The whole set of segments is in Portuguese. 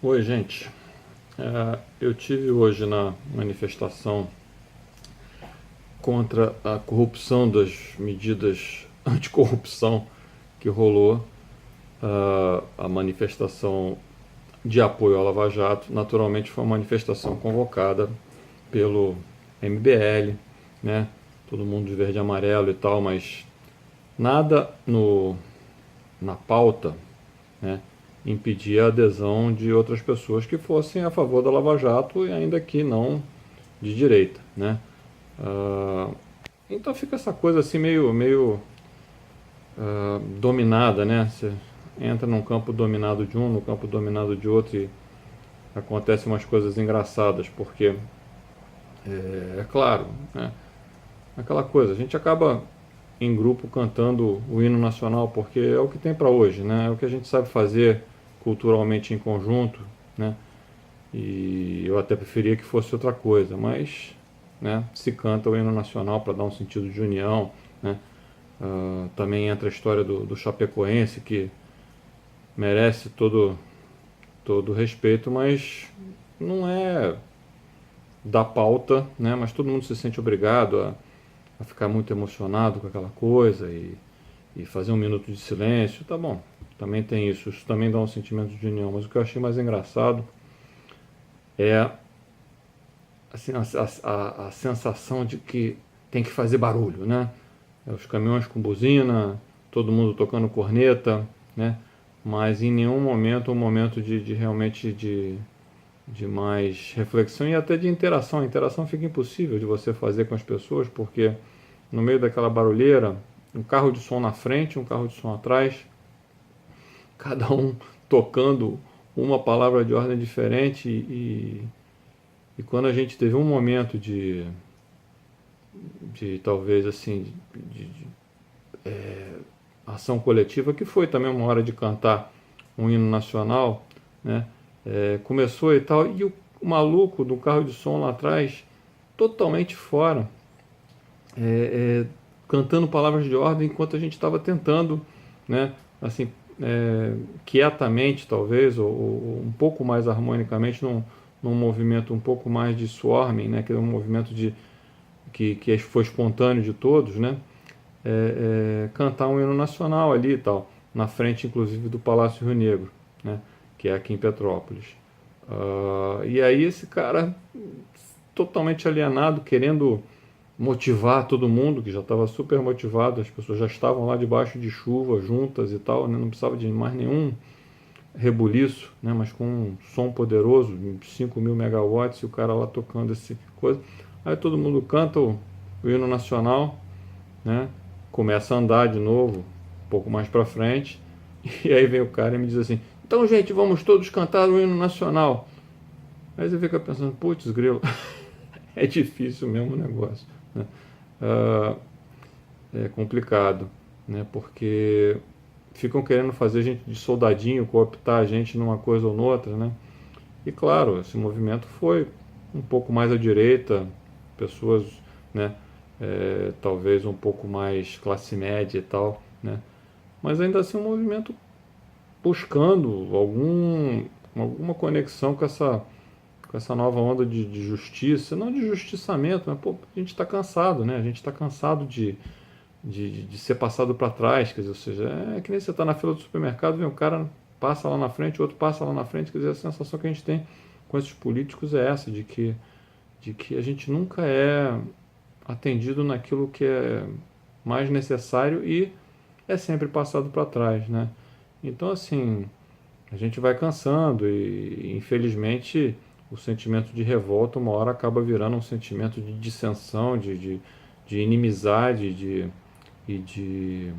Oi, gente. Eu tive hoje na manifestação contra a corrupção das medidas anticorrupção que rolou, a manifestação de apoio à Lava Jato. Naturalmente foi uma manifestação convocada pelo MBL, né? Todo mundo de verde e amarelo e tal, mas nada na pauta, né, impedir a adesão de outras pessoas que fossem a favor da Lava Jato e ainda que não de direita, né? Ah, então fica essa coisa assim meio dominada, né? Você entra num campo dominado de um, no campo dominado de outro e acontecem umas coisas engraçadas, porque é claro, né? Aquela coisa, a gente acaba em grupo cantando o hino nacional porque é o que tem para hoje, né? É o que a gente sabe fazer culturalmente em conjunto, né? E eu até preferia que fosse outra coisa, mas, né, se canta o hino nacional para dar um sentido de união, né? Também entra a história do Chapecoense, que merece todo respeito, mas não é da pauta, né? Mas todo mundo se sente obrigado a ficar muito emocionado com aquela coisa e fazer um minuto de silêncio, tá bom. Também tem isso também dá um sentimento de união, mas o que eu achei mais engraçado é assim, a sensação de que tem que fazer barulho, né? Os caminhões com buzina, todo mundo tocando corneta, né? Mas em nenhum momento um momento de realmente de mais reflexão e até de interação. A interação fica impossível de você fazer com as pessoas, porque no meio daquela barulheira, um carro de som na frente, um carro de som atrás, cada um tocando uma palavra de ordem diferente e quando a gente teve um momento de talvez assim de ação coletiva, que foi também uma hora de cantar um hino nacional, né? Começou e tal, e o maluco do carro de som lá atrás, totalmente fora, é, é, cantando palavras de ordem enquanto a gente estava tentando, né? Assim, quietamente talvez, ou um pouco mais harmonicamente, num movimento um pouco mais de swarming, né? Que é um movimento que foi espontâneo de todos, né? Cantar um hino nacional ali e tal, na frente inclusive do Palácio Rio Negro, né, que é aqui em Petrópolis. E aí esse cara totalmente alienado, querendo motivar todo mundo, que já estava super motivado, as pessoas já estavam lá debaixo de chuva, juntas e tal, né, não precisava de mais nenhum rebuliço, né, mas com um som poderoso, 5.000 megawatts, e o cara lá tocando esse coisa. Aí todo mundo canta o hino nacional, né? Começa a andar de novo, um pouco mais para frente, e aí vem o cara e me diz assim: então, gente, vamos todos cantar o hino nacional. Aí você fica pensando: putz, grilo, é difícil mesmo o negócio, né? Ah, é complicado, né? Porque ficam querendo fazer a gente de soldadinho, cooptar a gente numa coisa ou noutra, né? E claro, esse movimento foi um pouco mais à direita, pessoas, né, talvez um pouco mais classe média e tal, né? Mas ainda assim um movimento buscando alguma conexão com essa nova onda de justiça, não de justiçamento, mas pô, a gente está cansado, né? A gente está cansado de ser passado para trás, quer dizer, ou seja, é que nem você está na fila do supermercado, vem um cara, passa lá na frente, o outro passa lá na frente, quer dizer, a sensação que a gente tem com esses políticos é essa, de que a gente nunca é atendido naquilo que é mais necessário e é sempre passado para trás, né? Então, assim, a gente vai cansando e, infelizmente, o sentimento de revolta uma hora acaba virando um sentimento de dissensão, de inimizade e de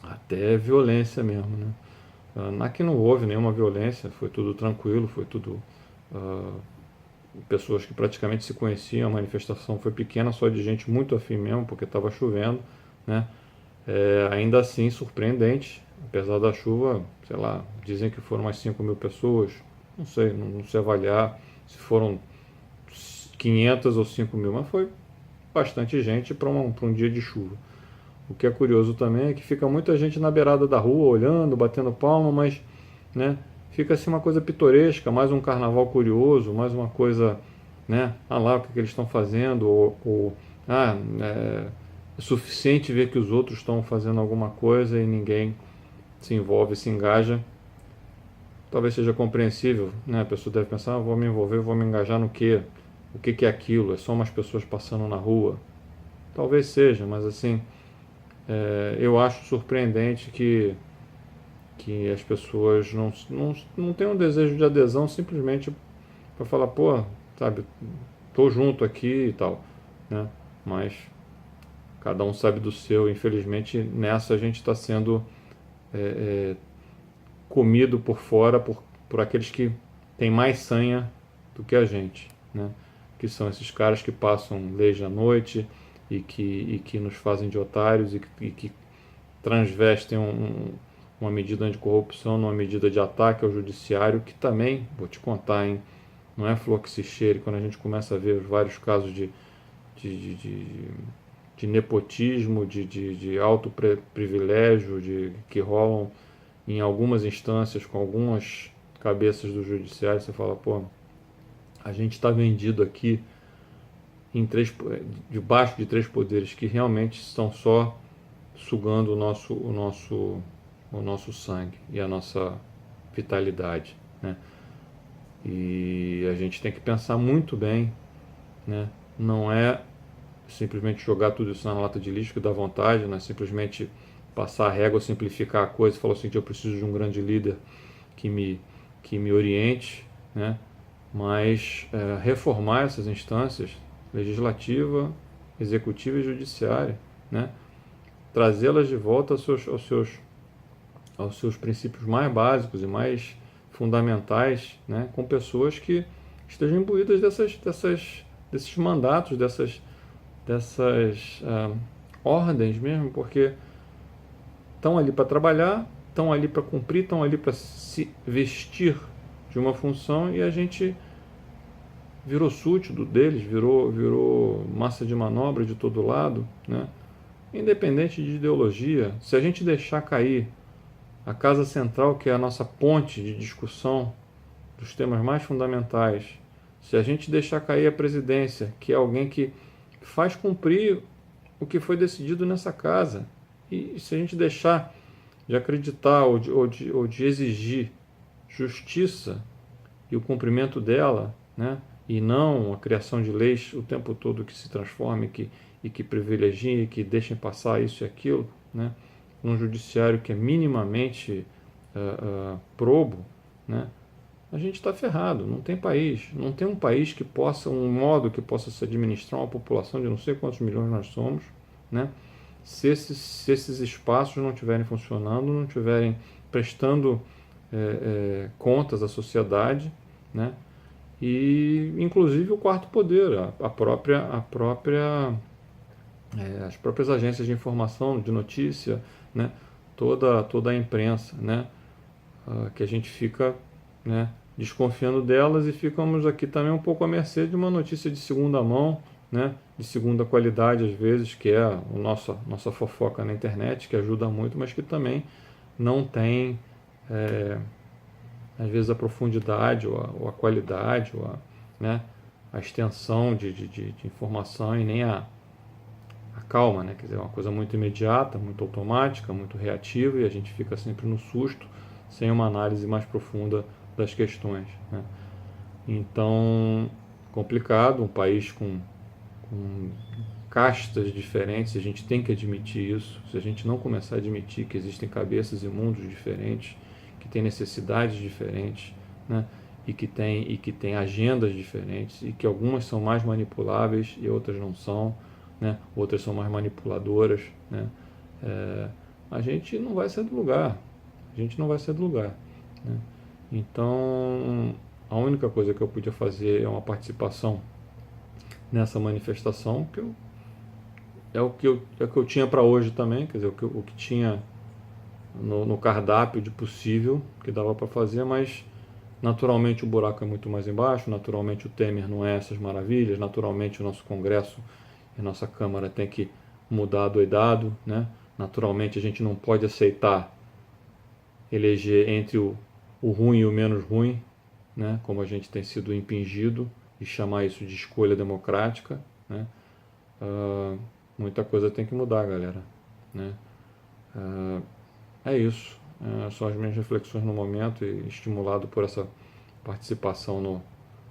até violência mesmo, né? Aqui não houve nenhuma violência, foi tudo tranquilo, foi tudo ah, pessoas que praticamente se conheciam, a manifestação foi pequena, só de gente muito afim mesmo, porque estava chovendo, né? Ainda assim, surpreendente, apesar da chuva, sei lá, dizem que foram umas 5.000 pessoas, não sei, não sei avaliar se foram 500 ou 5.000, mas foi bastante gente para um dia de chuva. O que é curioso também é que fica muita gente na beirada da rua olhando, batendo palma, mas, né? fica assim uma coisa pitoresca, mais um carnaval curioso, mais uma coisa, né? Ah lá, o que eles estão fazendo, é suficiente ver que os outros estão fazendo alguma coisa e ninguém se envolve, se engaja. Talvez seja compreensível, né? A pessoa deve pensar, vou me envolver, vou me engajar no quê? O que é aquilo? É só umas pessoas passando na rua? Talvez seja, mas assim, eu acho surpreendente que as pessoas não tenham um desejo de adesão simplesmente para falar, pô, sabe, tô junto aqui e tal, né? Mas cada um sabe do seu. Infelizmente, nessa a gente está sendo é, comido por fora por aqueles que têm mais sanha do que a gente, né? Que são esses caras que passam leis à noite e que nos fazem de otários e que transvestem uma medida anticorrupção numa medida de ataque ao judiciário, que também, vou te contar, hein, não é flor que se cheire. Quando a gente começa a ver vários casos de, de, de nepotismo, de alto privilégio, que rolam em algumas instâncias com algumas cabeças do judiciário, você fala, pô, a gente está vendido aqui debaixo de três poderes que realmente estão só sugando o nosso sangue e a nossa vitalidade, né? E a gente tem que pensar muito bem, né? Não é simplesmente jogar tudo isso na lata de lixo que dá vontade, não é simplesmente passar a régua, simplificar a coisa e falar assim, eu preciso de um grande líder que me oriente, né? Mas reformar essas instâncias, legislativa, executiva e judiciária, né? Trazê-las de volta aos seus princípios mais básicos e mais fundamentais, né? Com pessoas que estejam imbuídas desses mandatos, dessas ordens mesmo, porque estão ali para trabalhar, estão ali para cumprir, estão ali para se vestir de uma função e a gente virou súdito deles, virou massa de manobra de todo lado, né? Independente de ideologia, se a gente deixar cair a casa central, que é a nossa ponte de discussão dos temas mais fundamentais, se a gente deixar cair a presidência, que é alguém que faz cumprir o que foi decidido nessa casa, e se a gente deixar de acreditar ou de exigir justiça e o cumprimento dela, né? E não a criação de leis o tempo todo que se transformem e que privilegiem, que deixem passar isso e aquilo, né? Num judiciário que é minimamente probo, né? A gente está ferrado, não tem país, não tem um país que possa, um modo que possa se administrar uma população de não sei quantos milhões nós somos, né? Se esses espaços não estiverem funcionando, não estiverem prestando contas à sociedade, né? E inclusive o quarto poder, as próprias agências de informação, de notícia, né? Toda a imprensa, né? Que a gente fica, né, desconfiando delas e ficamos aqui também um pouco à mercê de uma notícia de segunda mão, né? De segunda qualidade às vezes, que é a nossa fofoca na internet, que ajuda muito, mas que também não tem às vezes a profundidade ou a qualidade né, a extensão de informação e nem a calma, né? Quer dizer, é uma coisa muito imediata, muito automática, muito reativa e a gente fica sempre no susto, sem uma análise mais profunda das questões, né? Então, complicado, um país com castas diferentes, a gente tem que admitir isso. Se a gente não começar a admitir que existem cabeças e mundos diferentes, que têm necessidades diferentes, né? e que tem agendas diferentes, e que algumas são mais manipuláveis e outras não são, né? Outras são mais manipuladoras, né? A gente não vai sair do lugar, né? Então, a única coisa que eu podia fazer é uma participação nessa manifestação, é o que eu tinha para hoje também, quer dizer, o que tinha no cardápio de possível que dava para fazer, mas naturalmente o buraco é muito mais embaixo, naturalmente o Temer não é essas maravilhas, naturalmente o nosso Congresso e a nossa Câmara tem que mudar doidado, né? Naturalmente a gente não pode aceitar eleger entre o ruim e o menos ruim, né? Como a gente tem sido impingido, e chamar isso de escolha democrática, né? Muita coisa tem que mudar, galera, né? É isso. São as minhas reflexões no momento e estimulado por essa participação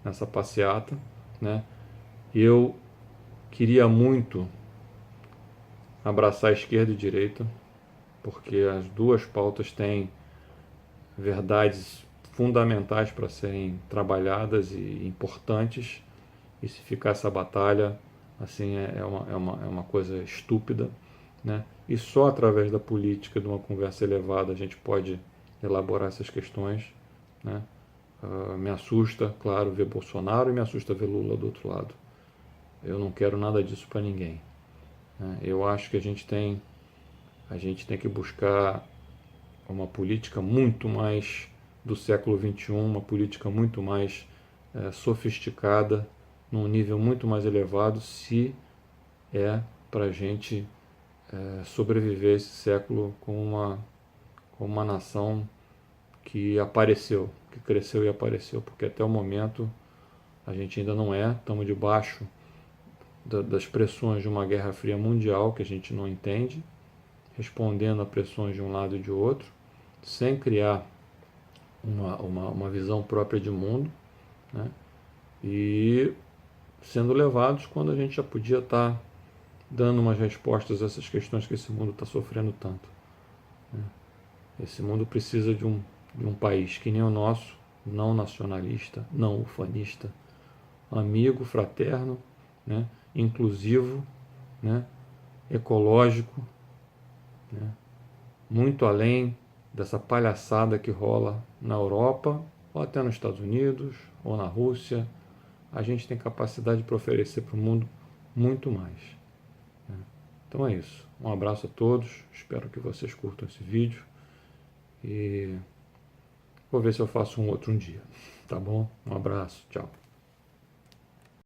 nessa passeata, né? Eu queria muito abraçar a esquerda e a direita, porque as duas pautas têm verdades fundamentais para serem trabalhadas e importantes, e se ficar essa batalha, assim, é uma coisa estúpida, né? E só através da política, de uma conversa elevada, a gente pode elaborar essas questões, né? Me assusta, claro, ver Bolsonaro e me assusta ver Lula do outro lado. Eu não quero nada disso para ninguém, né? Eu acho que a gente tem que buscar uma política muito mais do século XXI, uma política muito mais sofisticada, num nível muito mais elevado, se é para a gente sobreviver esse século com uma nação que apareceu, que cresceu e apareceu, porque até o momento a gente ainda não é, estamos debaixo das pressões de uma guerra fria mundial que a gente não entende, respondendo a pressões de um lado e de outro, sem criar uma visão própria de mundo, né? E sendo levados quando a gente já podia estar dando umas respostas a essas questões que esse mundo está sofrendo tanto, né? Esse mundo precisa de um país que nem o nosso, não nacionalista, não ufanista, amigo, fraterno, né? Inclusivo, né? Ecológico, né? Muito além dessa palhaçada que rola na Europa, ou até nos Estados Unidos, ou na Rússia. A gente tem capacidade para oferecer para o mundo muito mais, né? Então é isso. Um abraço a todos. Espero que vocês curtam esse vídeo. E vou ver se eu faço um outro um dia. Tá bom? Um abraço. Tchau.